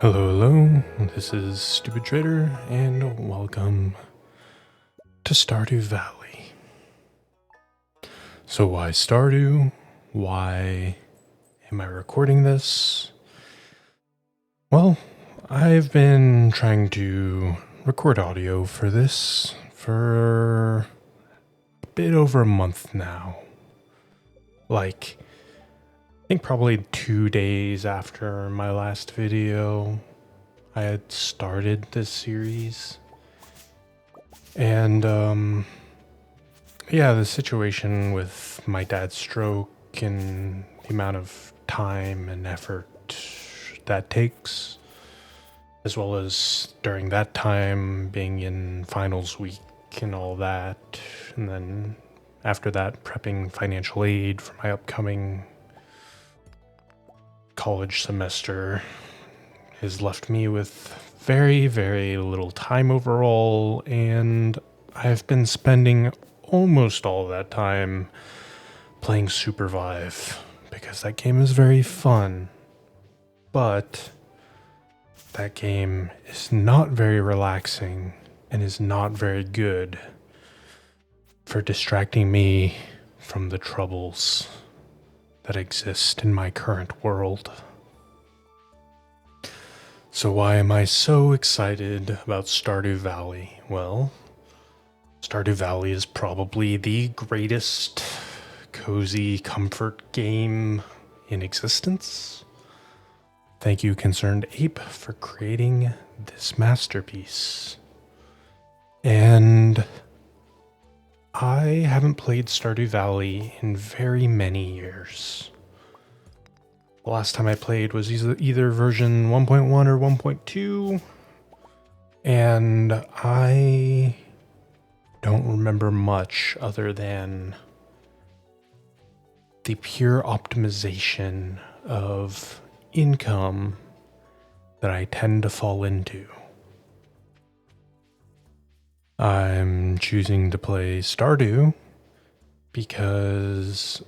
Hello, hello. This is Stupid Trader, and welcome to Stardew Valley. So, why Stardew? Why am I recording this? Well, I've been trying to record audio for this for a bit over a month now. I think probably 2 days after my last video, I had started this series. And, yeah, the situation with my dad's stroke and the amount of time and effort that takes, as well as during that time being in finals week and all that, and then after that prepping financial aid for my upcoming college semester has left me with very, very little time overall, and I've been spending almost all that time playing Supervive because that game is very fun, but that game is not very relaxing and is not very good for distracting me from the troubles that exist in my current world. So why am I so excited about Stardew Valley? Well, Stardew Valley is probably the greatest cozy comfort game in existence. Thank you, Concerned Ape, for creating this masterpiece. And I haven't played Stardew Valley in very many years. The last time I played was either version 1.1 or 1.2, and I don't remember much other than the pure optimization of income that I tend to fall into. I'm choosing to play Stardew because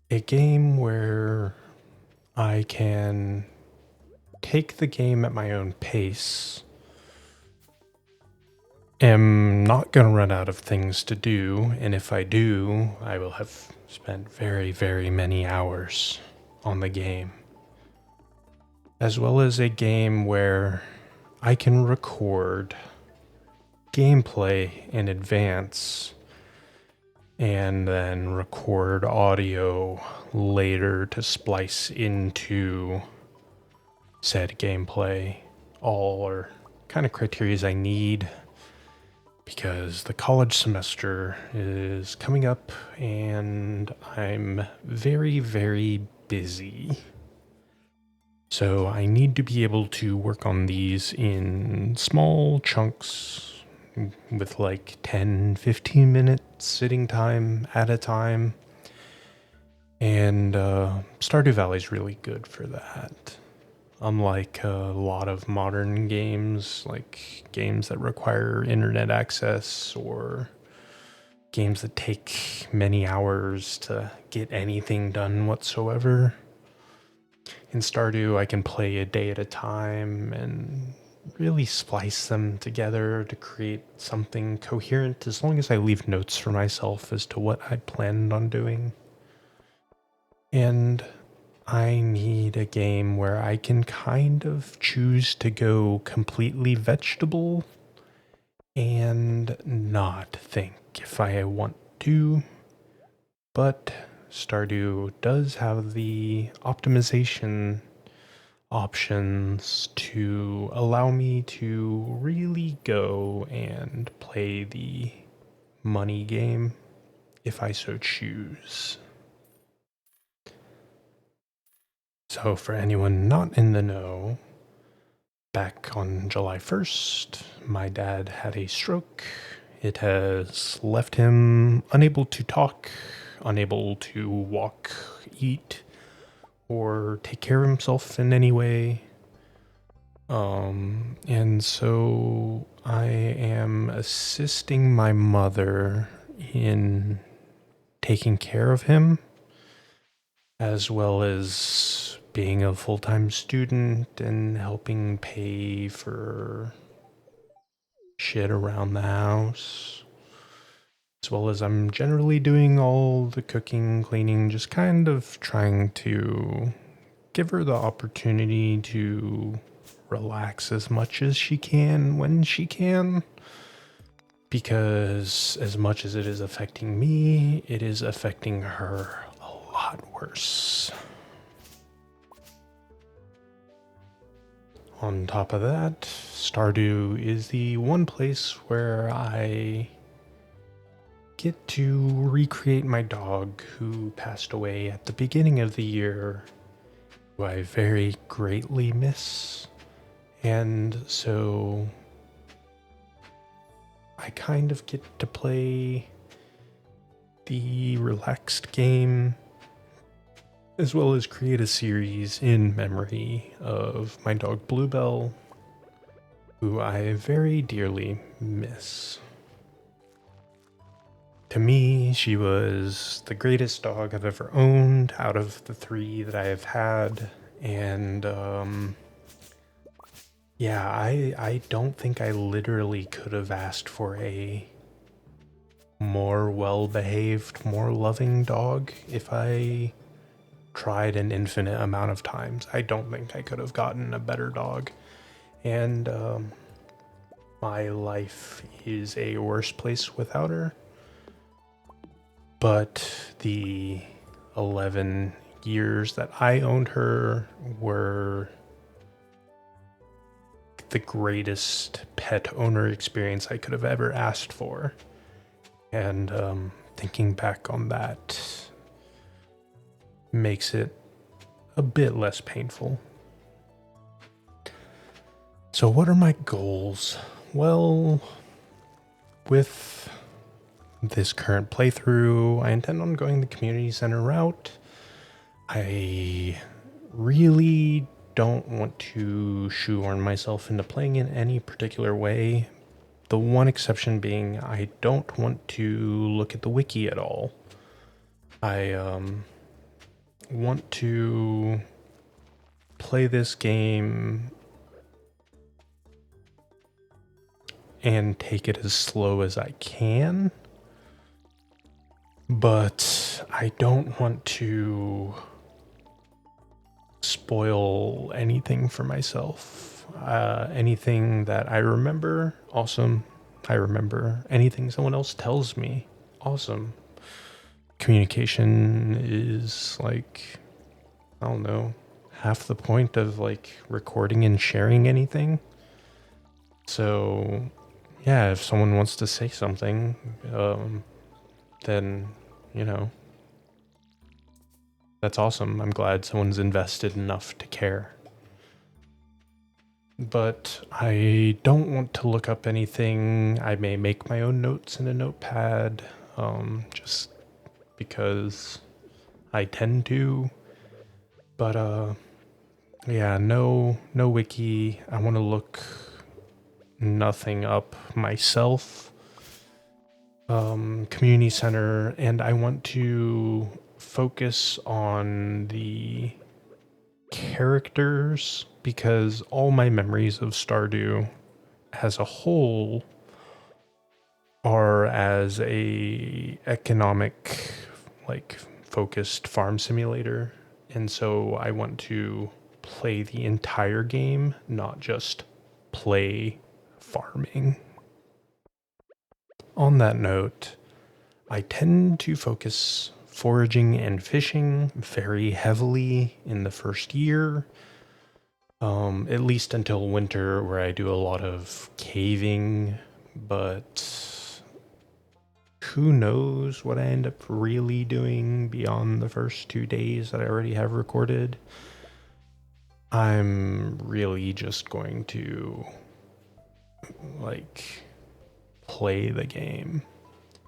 a game where I can take the game at my own pace, am not going to run out of things to do, and if I do, I will have spent very, very many hours on the game. As well as a game where I can record gameplay in advance and then record audio later to splice into said gameplay. All are kind of criteria I need because the college semester is coming up and I'm very, very busy. So I need to be able to work on these in small chunks with like 10, 15 minutes sitting time at a time. And Stardew Valley is really good for that. Unlike a lot of modern games, like games that require internet access or games that take many hours to get anything done whatsoever, in Stardew I can play a day at a time and really splice them together to create something coherent as long as I leave notes for myself as to what I planned on doing. And I need a game where I can kind of choose to go completely vegetable and not think if I want to. But Stardew does have the optimization options to allow me to really go and play the money game if I so choose. So for anyone not in the know, back on July 1st, my dad had a stroke. It has left him unable to talk, unable to walk, eat, or take care of himself in any way. And so I am assisting my mother in taking care of him, as well as being a full-time student and helping pay for shit around the house, as well as I'm generally doing all the cooking, cleaning, just kind of trying to give her the opportunity to relax as much as she can when she can. Because as much as it is affecting me, it is affecting her a lot worse. On top of that, Stardew is the one place where I get to recreate my dog who passed away at the beginning of the year, who I very greatly miss. And so I kind of get to play the relaxed game as well as create a series in memory of my dog Bluebell, who I very dearly miss. To me, she was the greatest dog I've ever owned out of the 3 that I have had, and yeah, I don't think I literally could have asked for a more well-behaved, more loving dog if I tried an infinite amount of times. I don't think I could have gotten a better dog. And my life is a worse place without her. But the 11 years that I owned her were the greatest pet owner experience I could have ever asked for. And thinking back on that makes it a bit less painful. So what are my goals? Well, with this current playthrough, I intend on going the community center route. I really don't want to shoehorn myself into playing in any particular way. The one exception being I don't want to look at the wiki at all. I want to play this game and take it as slow as I can, but I don't want to spoil anything for myself. Anything that I remember, awesome. I remember. Anything someone else tells me, awesome. Communication is like, I don't know, half the point of like recording and sharing anything. So yeah, if someone wants to say something, then, you know, that's awesome. I'm glad someone's invested enough to care. But I don't want to look up anything. I may make my own notes in a notepad, just because I tend to. But yeah, no wiki. I want to look nothing up myself. Community center, and I want to focus on the characters because all my memories of Stardew as a whole are as a economic, like, focused farm simulator, and so I want to play the entire game, not just play farming. On that note, I tend to focus foraging and fishing very heavily in the first year, at least until winter, where I do a lot of caving, but who knows what I end up really doing beyond the first 2 days that I already have recorded. I'm really just going to, like, play the game.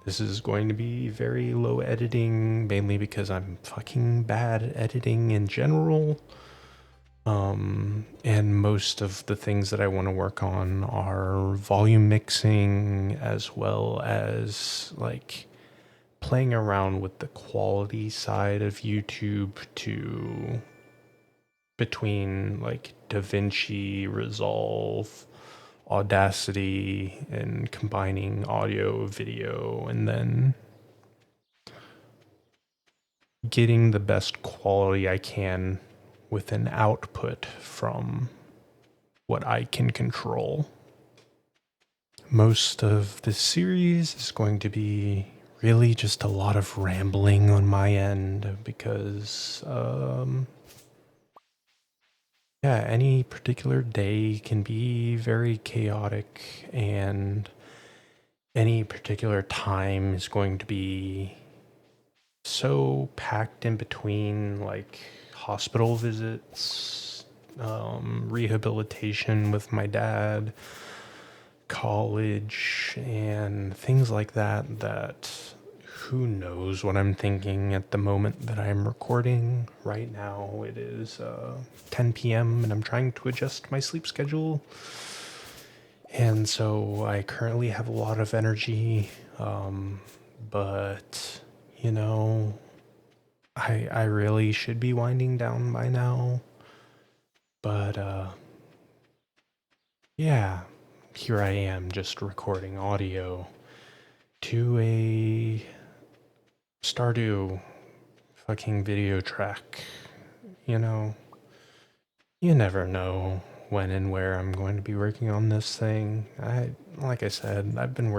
This is going to be very low editing, mainly because I'm fucking bad at editing in general. And most of the things that I want to work on are volume mixing, as well as like playing around with the quality side of YouTube to between like DaVinci Resolve, Audacity, and combining audio, video, and then getting the best quality I can with an output from what I can control. Most of this series is going to be really just a lot of rambling on my end because, yeah, any particular day can be very chaotic, and any particular time is going to be so packed in between, like hospital visits, rehabilitation with my dad, college, and things like that, that who knows what I'm thinking at the moment that I'm recording. Right now it is 10 p.m. and I'm trying to adjust my sleep schedule. And so I currently have a lot of energy, but you know, I really should be winding down by now. But yeah, here I am just recording audio to a Stardew fucking video track. You know, you never know when and where I'm going to be working on this thing. Like I said, I've been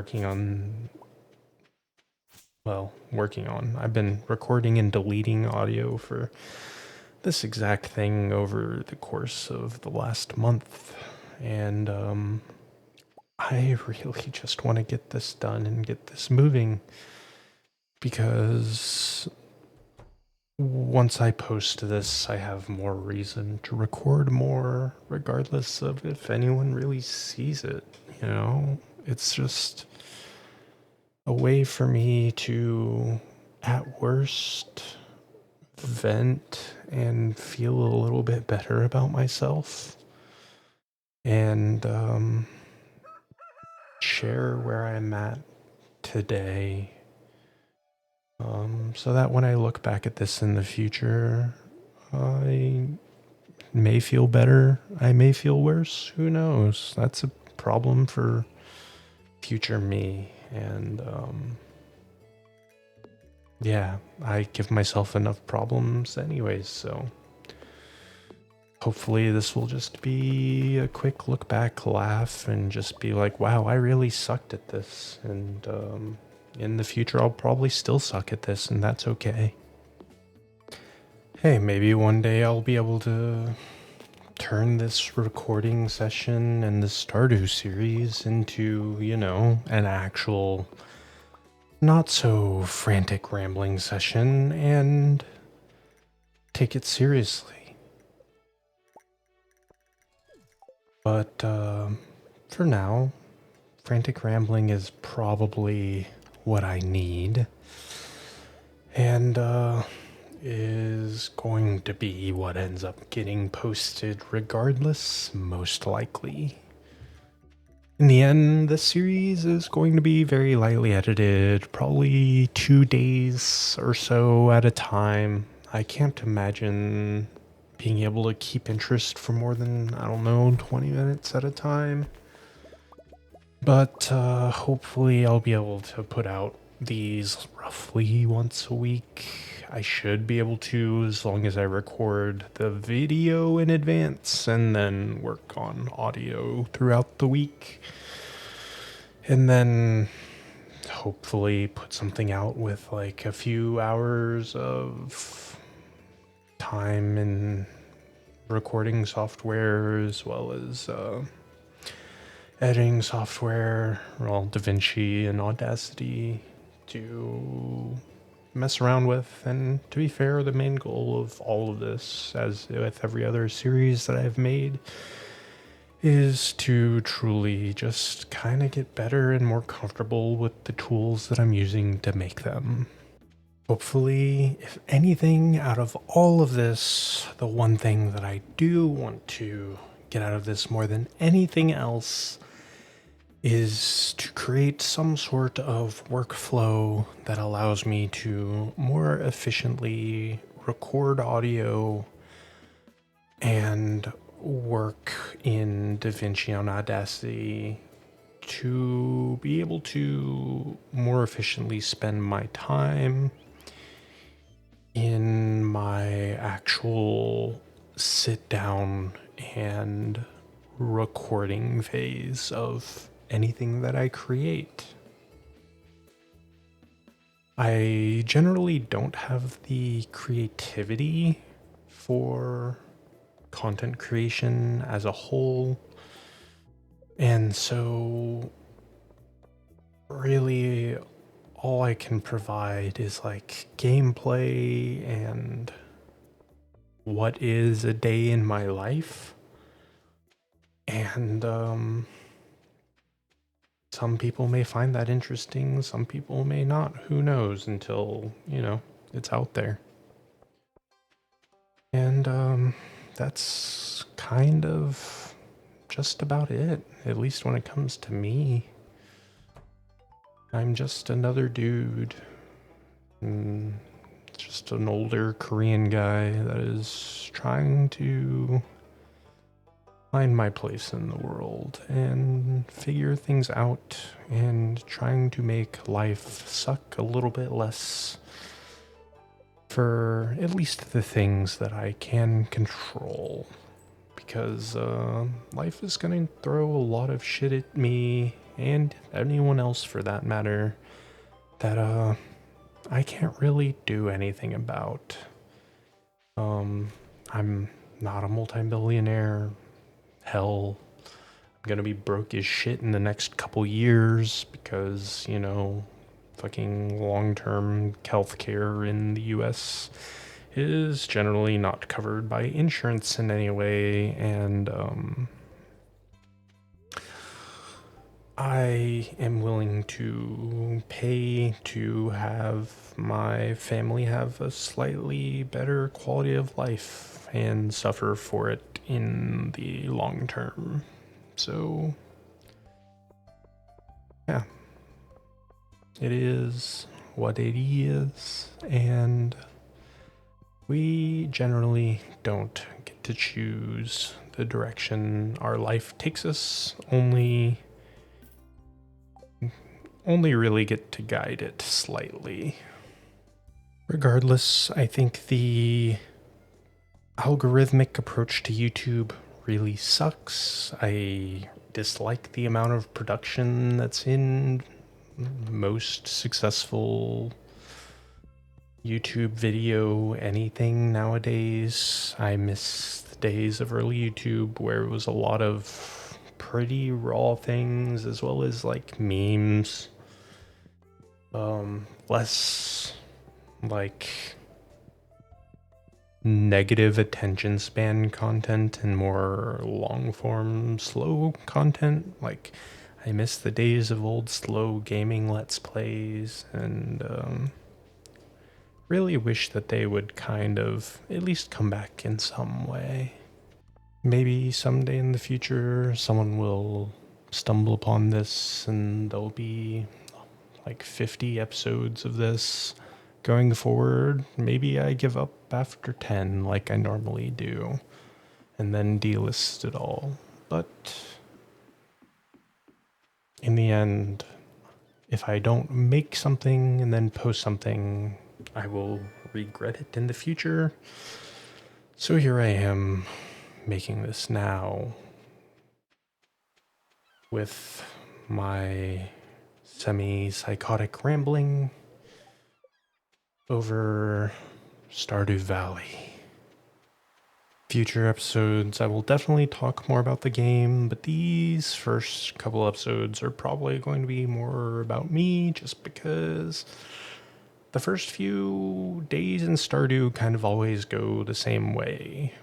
I've been recording and deleting audio for this exact thing over the course of the last month. And I really just want to get this done and get this moving, because once I post this, I have more reason to record more, regardless of if anyone really sees it. You know, it's just a way for me to, at worst, vent and feel a little bit better about myself, and share where I'm at today, so that when I look back at this in the future, I may feel better, I may feel worse, who knows? That's a problem for future me. And yeah, I give myself enough problems anyways, so hopefully this will just be a quick look back, laugh, and just be like, wow, I really sucked at this. And in the future, I'll probably still suck at this, and that's okay. Hey, maybe one day I'll be able to turn this recording session and the Stardew series into, you know, an actual, not so frantic rambling session and take it seriously. But for now, frantic rambling is probably what I need, and is going to be what ends up getting posted regardless, most likely. In the end, this series is going to be very lightly edited, probably 2 days or so at a time. I can't imagine being able to keep interest for more than, I don't know, 20 minutes at a time. But hopefully I'll be able to put out these roughly once a week. I should be able to, as long as I record the video in advance and then work on audio throughout the week. And then hopefully put something out with like a few hours of time in recording software, as well as editing software, well, DaVinci and Audacity, to mess around with. And to be fair, the main goal of all of this, as with every other series that I've made, is to truly just kind of get better and more comfortable with the tools that I'm using to make them. Hopefully, if anything, out of all of this, the one thing that I do want to get out of this more than anything else is to create some sort of workflow that allows me to more efficiently record audio and work in DaVinci on Audacity to be able to more efficiently spend my time in my actual sit down and recording phase of anything that I create. I generally don't have the creativity for content creation as a whole, and so really all I can provide is like gameplay and what is a day in my life. And some people may find that interesting, some people may not. Who knows until, it's out there. And that's kind of just about it, at least when it comes to me. I'm just another dude. Just an older Korean guy that is trying to find my place in the world and figure things out and trying to make life suck a little bit less for at least the things that I can control. Because life is going to throw a lot of shit at me and anyone else for that matter that I can't really do anything about. I'm not a multi-billionaire. Hell, I'm gonna be broke as shit in the next couple years because, fucking long-term healthcare in the US is generally not covered by insurance in any way, and I am willing to pay to have my family have a slightly better quality of life and suffer for it in the long term. So, yeah, it is what it is, and we generally don't get to choose the direction our life takes us, only really get to guide it slightly. Regardless, I think the algorithmic approach to YouTube really sucks. I dislike the amount of production that's in most successful YouTube video anything nowadays. I miss the days of early YouTube where it was a lot of pretty raw things as well as like memes. Less like negative attention span content and more long form slow content. Like, I miss the days of old slow gaming let's plays, and really wish that they would kind of at least come back in some way. Maybe someday in the future someone will stumble upon this and there'll be like 50 episodes of this going forward. Maybe I give up after 10 like I normally do and then delist it all. But in the end, if I don't make something and then post something, I will regret it in the future. So here I am making this now with my semi-psychotic rambling over Stardew Valley. Future episodes, I will definitely talk more about the game, but these first couple episodes are probably going to be more about me, just because the first few days in Stardew kind of always go the same way.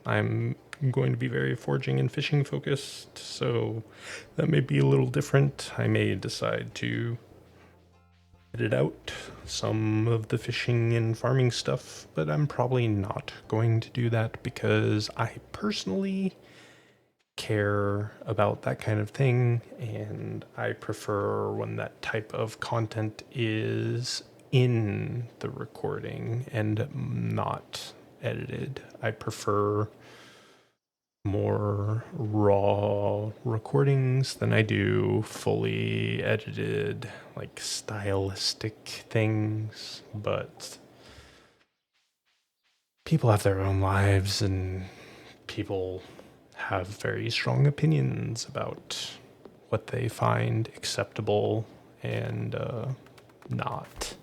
I'm going to be very foraging and fishing focused, so that may be a little different. I may decide to edit out some of the fishing and farming stuff, but I'm probably not going to do that because I personally care about that kind of thing, and I prefer when that type of content is in the recording and not edited. I prefer more raw recordings than I do fully edited, like stylistic things, but people have their own lives and people have very strong opinions about what they find acceptable and not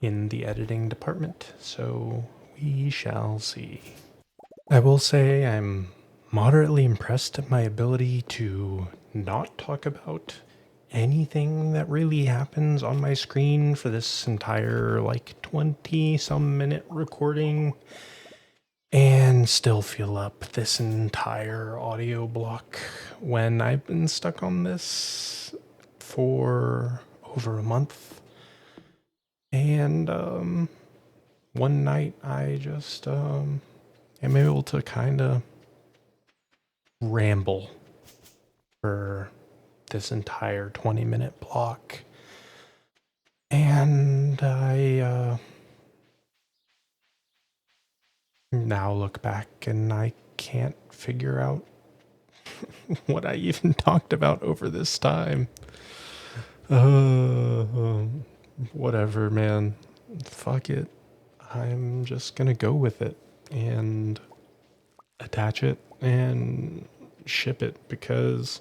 in the editing department. So we shall see. I will say I'm moderately impressed at my ability to not talk about anything that really happens on my screen for this entire like 20 some minute recording and still fill up this entire audio block when I've been stuck on this for over a month. And one night I just am able to kind of ramble for this entire 20-minute block. And I now look back and I can't figure out what I even talked about over this time. Whatever, man. Fuck it. I'm just gonna go with it and attach it and ship it because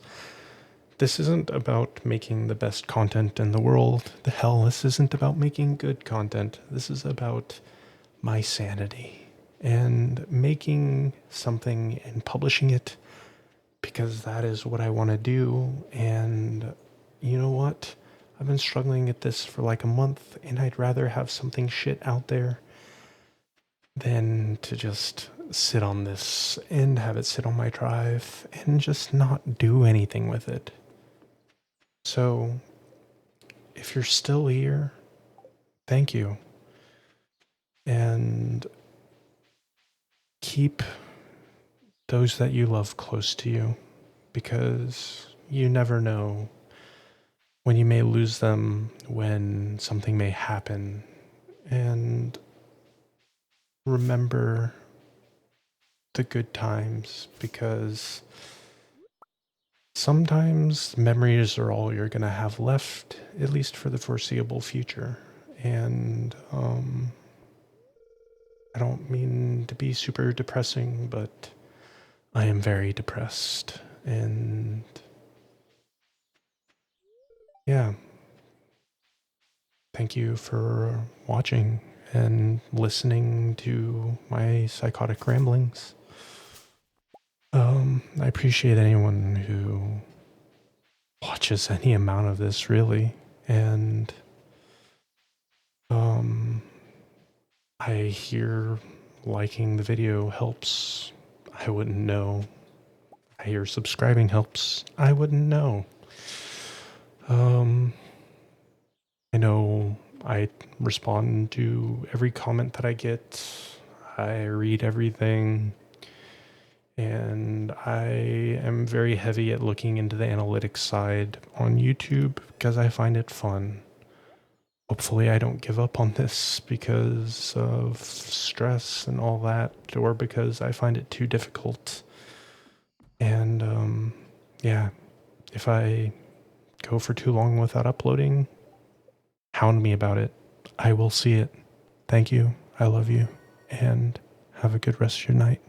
this isn't about making the best content in the world. The hell, this isn't about making good content. This is about my sanity and making something and publishing it because that is what I want to do. And you know what? I've been struggling at this for like a month and I'd rather have something shit out there than to just sit on this and have it sit on my drive and just not do anything with it. So if you're still here, thank you. And keep those that you love close to you because you never know when you may lose them, when something may happen. And remember the good times because sometimes memories are all you're going to have left, at least for the foreseeable future. And I don't mean to be super depressing, but I am very depressed. And yeah, thank you for watching and listening to my psychotic ramblings. I appreciate anyone who watches any amount of this, really. And I hear liking the video helps. I wouldn't know. I hear subscribing helps. I wouldn't know. I know I respond to every comment that I get. I read everything. And I am very heavy at looking into the analytics side on YouTube because I find it fun. Hopefully I don't give up on this because of stress and all that, or because I find it too difficult. And yeah, if I go for too long without uploading, hound me about it. I will see it. Thank you. I love you. And have a good rest of your night.